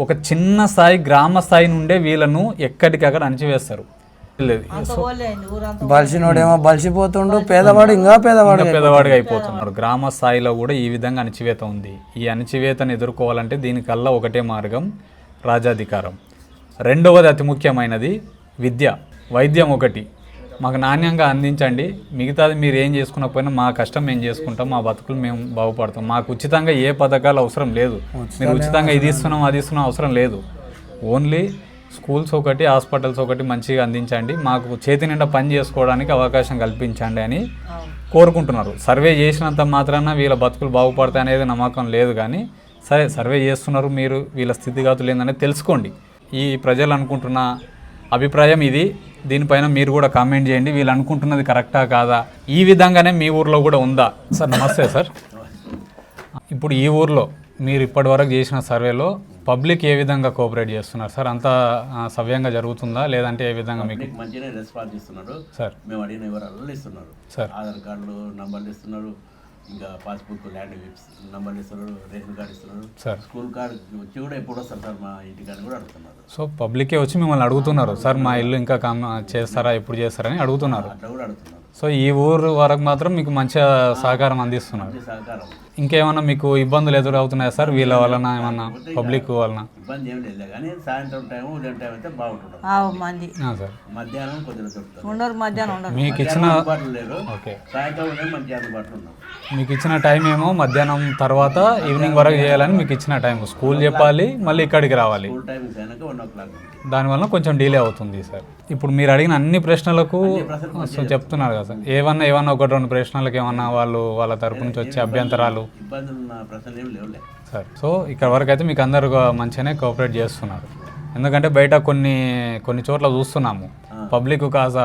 ఒక చిన్న స్థాయి గ్రామ స్థాయి నుండే వీళ్ళను ఎక్కడికక్కడ అణచివేస్తారు. బలిసినోడేమో బలిసిపోతుండు, పేదవాడు ఇంకా పేదవాడిగా అయిపోతున్నారు. గ్రామ స్థాయిలో కూడా ఈ విధంగా అణచివేత ఉంది. ఈ అణచివేతను ఎదుర్కోవాలంటే దీనికల్లా ఒకటే మార్గం, రాజాధికారం. రెండవది అతి ముఖ్యమైనది విద్య, వైద్యం. ఒకటి మాకు నాణ్యంగా అందించండి, మిగతాది మీరు ఏం చేసుకున్నపోయినా మా కష్టం మేము చేసుకుంటాం, మా బతుకులు మేము బాగుపడతాం. మాకు ఉచితంగా ఏ పథకాలు అవసరం లేదు, మీరు ఉచితంగా ఇది ఇస్తున్నాం అది ఇస్తున్నాం అవసరం లేదు. ఓన్లీ స్కూల్స్ ఒకటి, హాస్పిటల్స్ ఒకటి మంచిగా అందించండి, మాకు చేతి నిండా పని చేసుకోవడానికి అవకాశం కల్పించండి అని కోరుకుంటున్నారు. సర్వే చేసినంత మాత్రాన వీళ్ళ బతుకులు బాగుపడతాయి అనేది నమ్మకం లేదు. కానీ సరే, సర్వే చేస్తున్నారు, మీరు వీళ్ళ స్థితిగతులు ఏందనేది తెలుసుకోండి. ఈ ప్రజలు అనుకుంటున్న అభిప్రాయం ఇది. దీనిపైన మీరు కూడా కామెంట్ చేయండి, వీళ్ళు అనుకుంటున్నది కరెక్టా కాదా, ఈ విధంగానే మీ ఊర్లో కూడా ఉందా. సార్ నమస్తే సార్. ఇప్పుడు ఈ ఊర్లో మీరు ఇప్పటివరకు చేసిన సర్వేలో పబ్లిక్ ఏ విధంగా కోఆపరేట్ చేస్తున్నారు సార్? అంతా సవ్యంగా జరుగుతుందా, లేదంటే ఏ విధంగా మీకు? మంచిగానే రెస్పాన్స్ ఇస్తున్నారు సార్. మేము అడిగిన వివరాలు ఇస్తున్నారు సార్. ఆధార్ కార్డులు నంబర్లు ఇస్తున్నారు, ఇంకా పాస్బుక్, ల్యాండ్ నంబర్లు ఇస్తున్నారు, రేషన్ కార్డు ఇస్తున్నారు సార్. స్కూల్ కార్డు వచ్చి కూడా ఎప్పుడు వస్తారు సార్ మా ఇంటికాని కూడా అడుగుతున్నారు. సో పబ్లికే వచ్చి మిమ్మల్ని అడుగుతున్నారు, సార్ మా ఇల్లు ఇంకా చేస్తారా, ఎప్పుడు చేస్తారని అడుగుతున్నారు. అట్లా కూడా అడుగుతున్నారు. సో ఈ ఊరు వరకు మాత్రం మీకు మంచిగా సహకారం అందిస్తున్నారు. సహకారం. ఇంకేమన్నా మీకు ఇబ్బందులు ఎదురవుతున్నాయా సార్ వీళ్ళ వలన, ఏమన్నా పబ్లిక్ వలన? ఇబ్బంది ఏం లేదు, కానీ సాయంత్రం టైం, ఉదయం టైం అయితే బాగుంటుంది. సార్ మధ్యాహ్నం కొద్దిగా దొరుకుతుంది. మీకు ఇచ్చిన అందుబాటులో లేరు, ఓకే, సాయంత్రం ఉంటే మంచి అందుబాటులో ఉన్నారు. మీకు ఇచ్చిన టైం ఏమో మధ్యాహ్నం తర్వాత ఈవినింగ్ వరకు చేయాలని మీకు ఇచ్చిన టైం. స్కూల్ చెప్పాలి, మళ్ళీ ఇక్కడికి రావాలి, స్కూల్ టైమింగ్స్ అయినాక 1 o'clock. దానివల్ల కొంచెం డిలే అవుతుంది సార్. ఇప్పుడు మీరు అడిగిన అన్ని ప్రశ్నలకు చెప్తున్నారు కదా సార్. ఏమన్నా 1-2 ప్రశ్నలకు ఏమన్నా వాళ్ళ తరపు నుంచి వచ్చే అభ్యంతరాలు, ఇబ్బందులు ఉన్న ప్రశ్నలు ఏమి లేవులే సార్? సో ఇక్కడ వరకు అయితే మీకు అందరూ మంచిగానే కోఆపరేట్ చేస్తున్నారు. ఎందుకంటే బయట కొన్ని చోట్ల చూస్తున్నాము, పబ్లిక్ కాస్త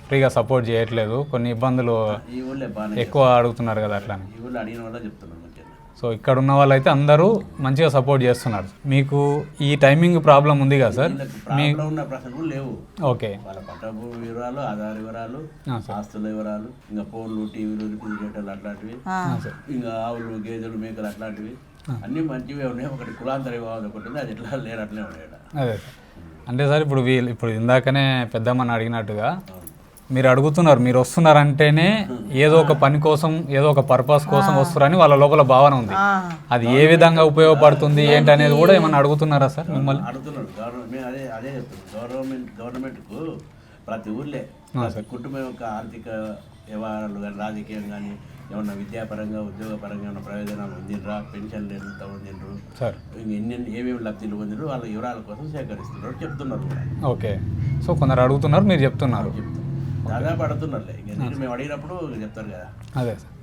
ఫ్రీగా సపోర్ట్ చేయట్లేదు, కొన్ని ఇబ్బందులు ఈ ఊళ్ళో బాగానే ఎక్కువ అడుగుతున్నారు కదా అట్లానే. ఈ ఊళ్ళో అడిగిన వల్ల చెప్తున్నాను మంచిగా. సో ఇక్కడ ఉన్న వాళ్ళు అయితే అందరూ మంచిగా సపోర్ట్ చేస్తున్నారు. మీకు ఈ టైమింగ్ ప్రాబ్లం ఉంది కదా సార్? ప్రాబ్లం ఉన్న ప్రశ్నలు లేవు. ఓకే, వాళ్ళ పట్టపు వివరాలు, ఆధార్ వివరాలు, ఆస్తుల వివరాలు, ఇంకా ఫోన్లు, టీవీలు, రిఫ్రిజిరేటర్లు అట్లాంటివి, ఇంకా ఆవులు, గేదెలు, మేకలు అట్లాంటివి అన్నీ మంచివే ఉన్నాయి. ఒకటి కులాంతర వివాదం ఒకటి ఉంది, అది ఎట్లా లేరు అట్లే ఉన్నాయి. అదే సార్. అంటే సార్ ఇప్పుడు ఇందాకనే పెద్దమ్మని అడిగినట్టుగా మీరు అడుగుతున్నారు, మీరు వస్తున్నారంటేనే ఏదో ఒక పని కోసం, ఏదో ఒక పర్పస్ కోసం వస్తున్నారని వాళ్ళ లోపల భావన ఉంది. అది ఏ విధంగా ఉపయోగపడుతుంది ఏంటి అనేది కూడా ఏమన్నా అడుగుతున్నారా సార్ మిమ్మల్ని? అడుగుతున్నారు. అదే చెప్తున్నాను, గవర్నమెంట్కు ప్రతి ఊర్లే కుటుంబం యొక్క ఆర్థిక వ్యవహారాలు కానీ, రాజకీయం కానీ, ఏమన్నా విద్యాపరంగా, ఉద్యోగపరంగా ఏమన్నా ప్రయోజనాలు పొందినరా, పెన్షన్లు ఎంత పొందినరు, ఏమేమి లబ్ధిలు పొందినరు, వాళ్ళ వివరాల కోసం సేకరిస్తున్నారు, చెప్తున్నారు కూడా. ఓకే, సో కొందరు అడుగుతున్నారు, మీరు చెప్తున్నారు. దాదాపు అడుగుతున్నారులే, మేము అడిగినప్పుడు చెప్తారు కదా. అదే సార్.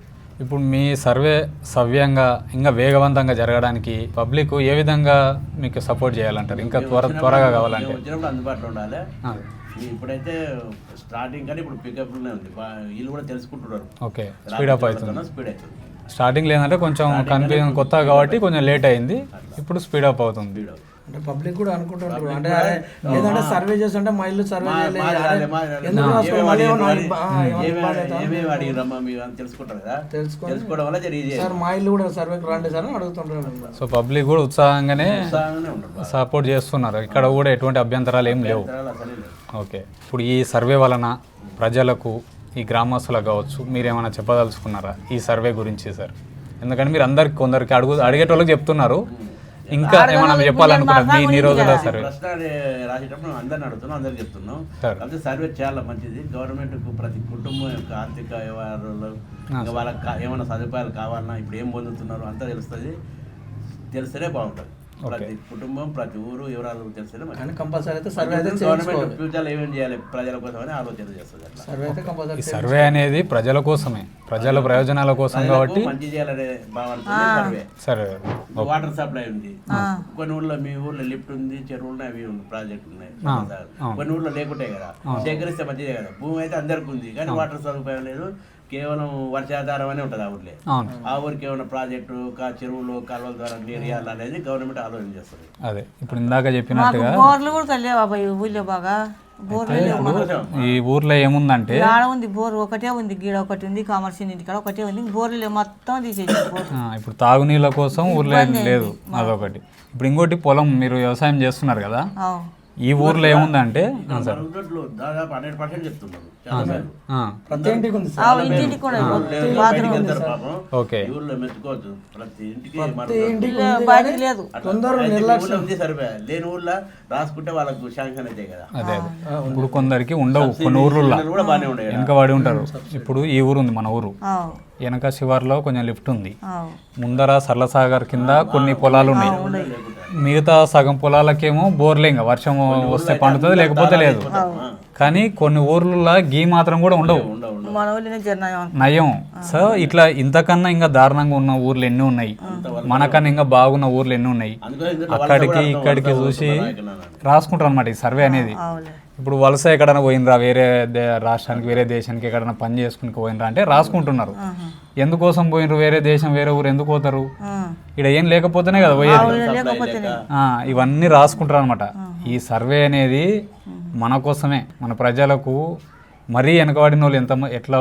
ఇప్పుడు మీ సర్వే సవ్యంగా ఇంకా వేగవంతంగా జరగడానికి పబ్లిక్ ఏ విధంగా మీకు సపోర్ట్ చేయాలంటారు? ఇంకా త్వరగా కావాలంటే వచ్చినప్పుడు అందుబాటులో ఉండాలి. ఇప్పుడైతే స్టార్టింగ్ కానీ ఇప్పుడు పికప్లోనే ఉంది, వీళ్ళు కూడా తెలుసుకుంటున్నారు. ఓకే, స్పీడ్ అప్ అవుతుంది. స్పీడ్ అవుతుంది. స్టార్టింగ్ లేదంటే కొంచెం కన్ఫ్యూజన్ కొత్త కాబట్టి కొంచెం లేట్ అయింది, ఇప్పుడు స్పీడ్ అప్ అవుతుంది. అంటే పబ్లిక్ కూడా అనుకుంటున్నారు, అంటే ఏదంటే సర్వే చేస్తుంటే మా ఇల్లు సర్వే సార్, మా ఇల్లు కూడా సర్వేకి రండి సార్ అని అడుగుతుంటారు. సో పబ్లిక్ కూడా ఉత్సాహంగానే సపోర్ట్ చేస్తున్నారు, ఇక్కడ కూడా ఎటువంటి అభ్యంతరాలు ఏం లేవు. ఓకే, ఇప్పుడు ఈ సర్వే వలన ప్రజలకు, ఈ గ్రామస్తులకు కావచ్చు, మీరేమైనా చెప్పదలుచుకున్నారా ఈ సర్వే గురించి సార్? ఎందుకంటే మీరు కొందరికి అడిగేటోళ్ళకి చెప్తున్నారు, ఇంకా ఏమైనా చెప్పాలనుకున్నారు మీ రోజుల సర్వే? ప్రశ్న రాసేటప్పుడు అందరిని అడుగుతున్నాం, అందరికి చెప్తున్నాం. సరే. కాబట్టి సర్వే చాలా మంచిది. గవర్నమెంట్కు ప్రతి కుటుంబం యొక్క ఆర్థిక వ్యవహారాలు ఇంకా వాళ్ళకి ఏమైనా సదుపాయాలు కావాలన్నా ఇప్పుడు ఏం పొందుతున్నారు అంతా తెలుస్తుంది. తెలిస్తేనే బాగుంటుంది. ప్రతి కుటుంబం ప్రతి ఊరు వివరాలు తెలిస్తేనే కానీ కంపల్సరీ అయితే సర్వే అయితే గవర్నమెంట్ ఫ్యూచర్లో ఏమేం చేయాలి ప్రజల కోసం అని ఆలోచన చేస్తుంది. అట్లా సర్వే అయితే కంపల్సరీ ఈ సర్వే అనేది ప్రజల కోసమే, ప్రజల ప్రయోజనాల కోసం కాబట్టి మంచి చేయాలనే భావనతో సర్వే. సరే. వాటర్ సప్లై ఉంది, కొన్ని ఊర్లో మీ ఊర్లో లిఫ్ట్ ఉంది, చెరువులు అవి ప్రాజెక్ట్ ఉన్నాయి. కొన్ని ఊర్లో లేకుంటాయి కదా, సేకరిస్తే మంచిదే కదా. భూమి అయితే అందరికి ఉంది కానీ వాటర్ సదుపాయం లేదు, కేవలం వర్షాధారం అనే ఉంటుంది ఆ ఊర్లే. ఆ ఊరికి ఏమైనా ప్రాజెక్టు చెరువులు కాలువల ద్వారా నీరు ఇవ్వాలనేది గవర్నమెంట్ ఆలోచన చేస్తుంది. అదే ఇప్పుడు ఇందాక చెప్పినట్టుగా బోర్లు కూడా తెలియవు అబ్బాయి ఊళ్ళో బాగా. బోర్లు ఈ ఊర్లో ఏముందంటే ఆడ ఉంది బోర్ ఒకటే ఉంది, గీడ ఒకటి ఉంది, కామర్షియల్ ఇంటికాడ ఒకటే ఉంది, బోర్లు మొత్తం తీసేసారు బోర్. ఇప్పుడు తాగునీళ్ళ కోసం ఊర్లో ఏం లేదు, అదొకటి. ఇప్పుడు ఇంకోటి పొలం మీరు వ్యవసాయం చేస్తున్నారు కదా, ఈ ఊర్లో ఏముందంటే మరుగుదొడ్లు దాదాపు 100% చెప్తున్నారు. చాలా మంది. ప్రతి ఇంటికి ఉంది ఇంటింటికి కూడా బయటికి వెళ్తారు పాపం. ఓకే. ఈ ఊర్లో మెచ్చుకోవచ్చు, ప్రతి ఇంటికి బయటికి లేదు. ఊర్లో ఉంది సరిపోయా. లేని ఊర్లో రాసుకుంటే వాళ్ళకు శాంక్షన్ అవుతాయి కదా. అదే ఇప్పుడు కొందరికి ఉండవు, కొన్ని ఊర్లలో కూడా బాగానే ఉండే వెనక పడి ఉంటారు. ఇప్పుడు ఈ ఊరు ఉంది మన ఊరు, వెనక శివార్లో కొంచెం లిఫ్ట్ ఉంది, ముందర సరళసాగర్ కింద కొన్ని పొలాలు ఉన్నాయి, మిగతా సగం పొలాలకేమో బోర్లే, ఇంకా వర్షం వస్తే పండుతుంది లేకపోతే లేదు. కానీ కొన్ని ఊర్లలో గీ మాత్రం కూడా ఉండవు, మన ఊళ్ళో నయం. సో ఇట్లా ఇంతకన్నా ఇంకా దారుణంగా ఉన్న ఊర్లు ఎన్ని ఉన్నాయి, మనకన్నా ఇంకా బాగున్న ఊర్లు ఎన్ని ఉన్నాయి. అక్కడికి ఇక్కడికి చూసి రాసుకుంటారు అనమాట ఈ సర్వే అనేది. ఇప్పుడు వలస ఎక్కడైనా పోయినరా, వేరే రాష్ట్రానికి వేరే దేశానికి ఎక్కడైనా పని చేసుకుని పోయినరా అంటే రాసుకుంటున్నారు. ఎందుకోసం పోయినరు, వేరే దేశం వేరే ఊరు ఎందుకు పోతారు, ఇక్కడ ఏం లేకపోతేనే కదా పోయేది. ఇవన్నీ రాసుకుంటారు అనమాట. ఈ సర్వే అనేది మన కోసమే, మన ప్రజలకు మరీ వెనకబడిన వాళ్ళు ఎట్లా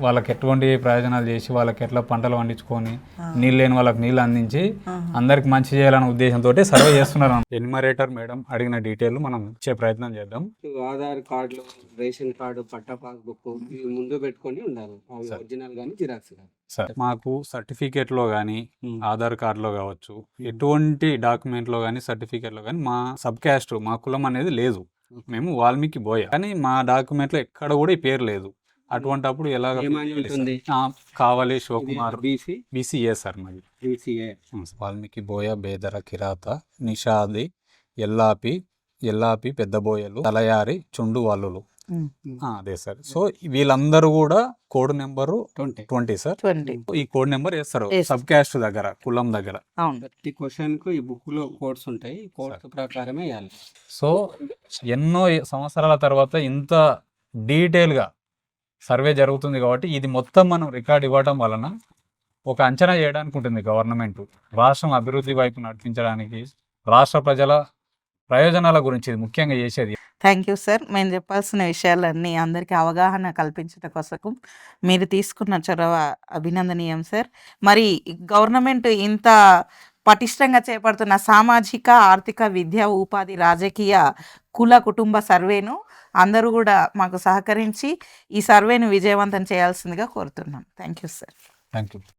వాళ్ళకి ఎటువంటి ప్రయోజనాలు చేసి వాళ్ళకి ఎట్లా పంటలు పండించుకొని నీళ్ళు లేని వాళ్ళకి నీళ్ళు అందించి అందరికి మంచి చేయాలనే ఉద్దేశంతో సర్వే చేస్తున్నారు. ఎన్యుమరేటర్ మేడం అడిగిన డీటెయిల్ మనం ఇచ్చే ప్రయత్నం చేద్దాం. ఆధార్ కార్డులు, రేషన్ కార్డు, పట్టా పాస్బుక్ ఇవి ముందు పెట్టుకొని ఉండాలి, ఒరిజినల్ కానీ జిరాక్స్ కానీ. సార్ మాకు సర్టిఫికేట్లో కానీ ఆధార్ కార్డులో కావచ్చు, ఎటువంటి డాక్యుమెంట్లో కానీ సర్టిఫికేట్లో కానీ మా సబ్ క్యాస్ట్, మా కులం అనేది లేదు. మేము వాల్మీకి బోయ, కానీ మా డాక్యుమెంట్లో ఎక్కడ కూడా ఈ పేరు లేదు. అటువంటి అప్పుడు ఎలా కావాలి? శివకుమార్ బీసీఏ సార్ మాది. వాల్మీకి బోయ, బేదర, కిరాత, నిషాది, ఎల్లాపి, పెద్ద బోయలు, తలయారి, చుండు వాళ్ళులు. అదే సార్. సో వీళ్ళందరూ కూడా కోడ్ నెంబరు 20 సార్. ఈ కోడ్ నెంబర్ వేస్తారు సబ్ క్యాస్ట్ దగ్గర, కులం దగ్గర. ప్రతి క్వశ్చన్ కు ఈ బుక్ లో కోడ్స్ ఉంటాయి, కోడ్స్ ప్రకారమే వేయాలి. సో ఎన్నో సంవత్సరాల తర్వాత ఇంత డీటెయిల్ గా సర్వే జరుగుతుంది కాబట్టి ఇది మొత్తం మనం రికార్డ్ ఇవ్వడం వలన ఒక అంచనా చేయడానికి ఉంటుంది గవర్నమెంట్. రాష్ట్రం అభివృద్ధి వైపు నడిపించడానికి, రాష్ట్ర ప్రజల ప్రయోజనాల గురించి ఇది ముఖ్యంగా చేసేది. Thank you sir. మేము చెప్పాల్సిన విషయాలన్నీ అందరికీ అవగాహన కల్పించడం కోసం మీరు తీసుకున్న చొరవ అభినందనీయం సార్. మరి గవర్నమెంట్ ఇంత పటిష్టంగా చేపడుతున్న సామాజిక, ఆర్థిక, విద్య, ఉపాధి, రాజకీయ, కుల, కుటుంబ సర్వేను అందరూ కూడా మాకు సహకరించి ఈ సర్వేను విజయవంతం చేయాల్సిందిగా కోరుతున్నాం. Thank you sir. Thank you.